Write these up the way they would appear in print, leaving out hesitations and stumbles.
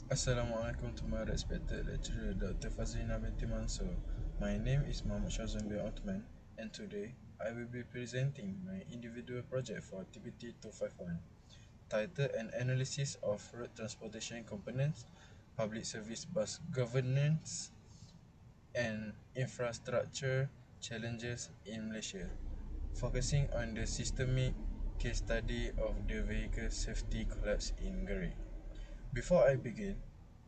Assalamualaikum to my respected lecturer Dr. Fazlina binti Mansur. My name is Syazwan bin Othman, and today I will be presenting my individual project for TPT251 titled An Analysis of Road Transportation Components, Public Service Bus Governance and Infrastructure Challenges in Malaysia, focusing on the systemic case study of the vehicle safety collapse in Gerai. Before I begin,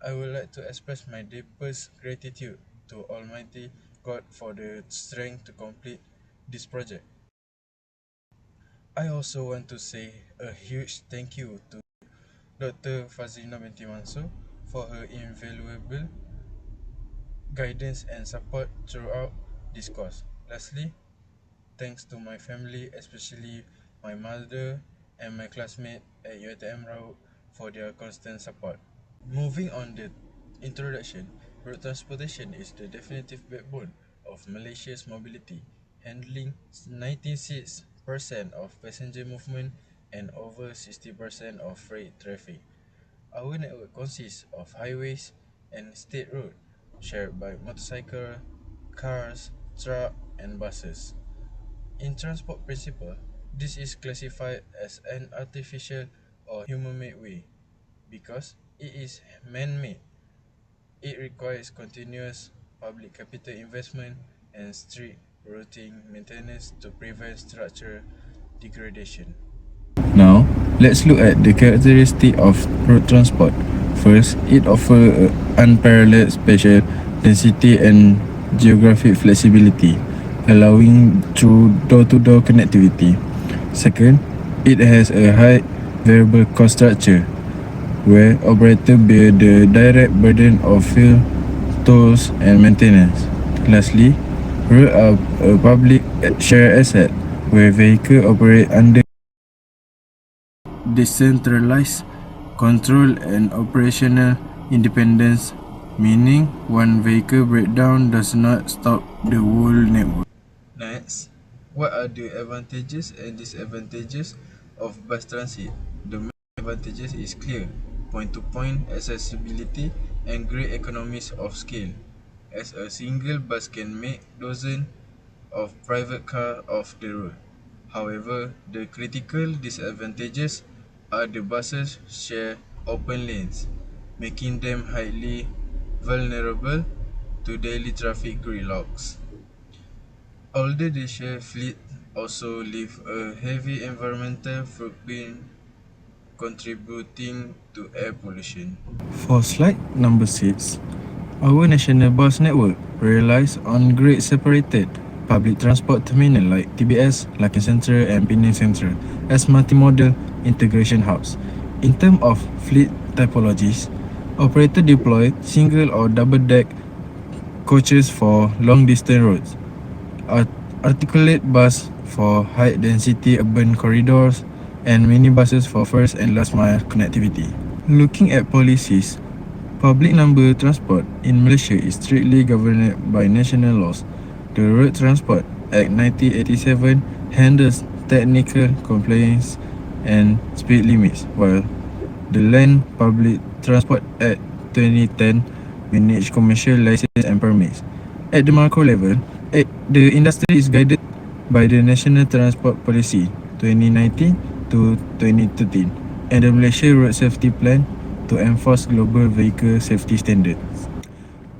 I would like to express my deepest gratitude to Almighty God for the strength to complete this project. I also want to say a huge thank you to Dr. Fazlina binti Mansur for her invaluable guidance and support throughout this course. Lastly, thanks to my family, especially my mother and my classmate at UiTM Raud for their constant support. Moving on the introduction, road transportation is the definitive backbone of Malaysia's mobility, handling 96% of passenger movement and over 60% of freight traffic. Our network consists of highways and state roads shared by motorcycle, cars, truck and buses. In transport principle, this is classified as an artificial or human-made way because it is man-made. It requires continuous public capital investment and strict routine maintenance to prevent structural degradation. Now, let's look at the characteristic of road transport. First, it offers unparalleled spatial density and geographic flexibility, allowing through door-to-door connectivity. Second, it has a high variable cost structure, where operators bear the direct burden of fuel, tolls, and maintenance. Lastly, roads are a public shared asset, where vehicles operate under decentralized control and operational independence, meaning one vehicle breakdown does not stop the whole network. Next, what are the advantages and disadvantages of bus transit? The main advantages is clear: point-to-point accessibility and great economies of scale, as a single bus can make dozens of private cars off the road. However, the critical disadvantages are the buses share open lanes, making them highly vulnerable to daily traffic gridlocks. Although the share fleet also leave a heavy environmental footprint contributing to air pollution. For slide number 6, our national bus network relies on great separated public transport terminal like TBS, Larkin Central and Penang Central as multimodal integration hubs. In terms of fleet typologies, operator deploy single or double deck coaches for long distance roads, articulate bus for high density urban corridors, and minibuses for first and last mile connectivity. Looking at policies, public number transport in Malaysia is strictly governed by national laws. The Road Transport Act 1987 handles technical compliance and speed limits, while the Land Public Transport Act 2010 manage commercial license and permits. At the macro level, the industry is guided by the National Transport Policy 2019 to 2013 and the Malaysia Road Safety Plan to enforce global vehicle safety standards.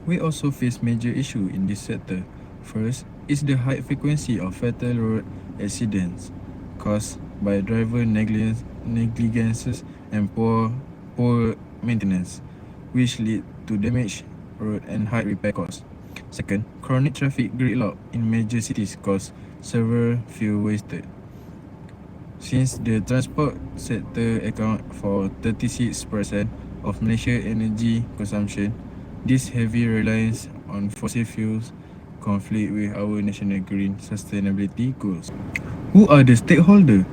We also face major issue in this sector. First is the high frequency of fatal road accidents caused by driver negligences and poor maintenance, which lead to damaged road and high repair costs. Second, chronic traffic gridlock in major cities cause several fuel wasted. Since the transport sector account for 36% of Malaysia's energy consumption, this heavy reliance on fossil fuels conflict with our national green sustainability goals. Who are the stakeholders?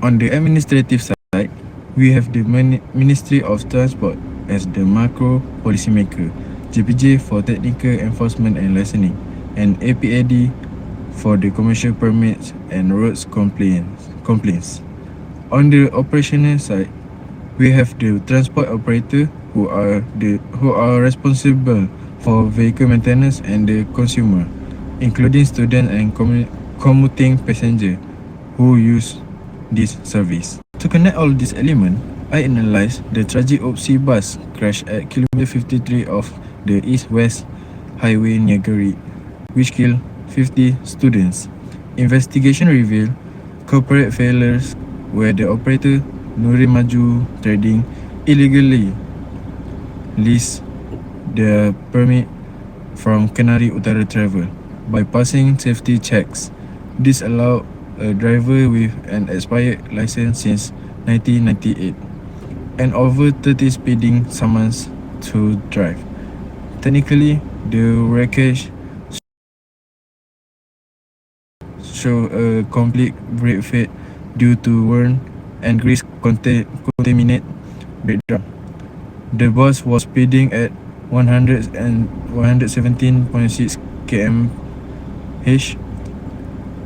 On the administrative side, we have the Ministry of Transport as the macro policymaker, JPJ for technical enforcement and licensing, and APAD for the commercial permits and roads complaints. On the operational side, we have the transport operator who are responsible for vehicle maintenance and the consumer, including students and commuting passengers who use this service. To connect all these elements, I analyzed the tragic OPSI bus crash at kilometer 53 of the East-West Highway near Gary, which killed 50 students. Investigation revealed corporate failures where the operator Nuri Maju Trading illegally leased the permit from Kenari Utara Travel bypassing safety checks. This allowed a driver with an expired license since 1998 and over 30 speeding summons to drive. Technically, the wreckage show a complete brake fail due to worn and grease contaminate breakdown. The bus was speeding at 117.6 km/h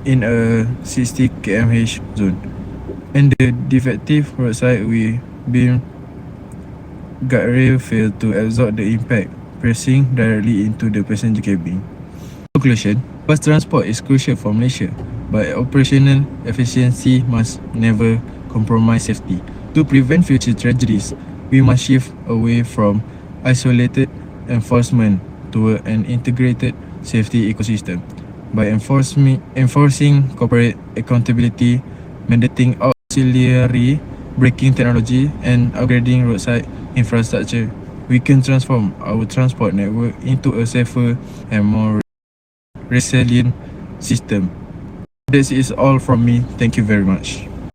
in a 60 km/h zone, and the defective roadside beam guardrail failed to absorb the impact, pressing directly into the passenger cabin. Conclusion: bus transport is crucial for Malaysia, but operational efficiency must never compromise safety. To prevent future tragedies, we must shift away from isolated enforcement toward an integrated safety ecosystem. By enforcing corporate accountability, mandating auxiliary braking technology, and upgrading roadside infrastructure, we can transform our transport network into a safer and more resilient system. This is all from me. Thank you very much.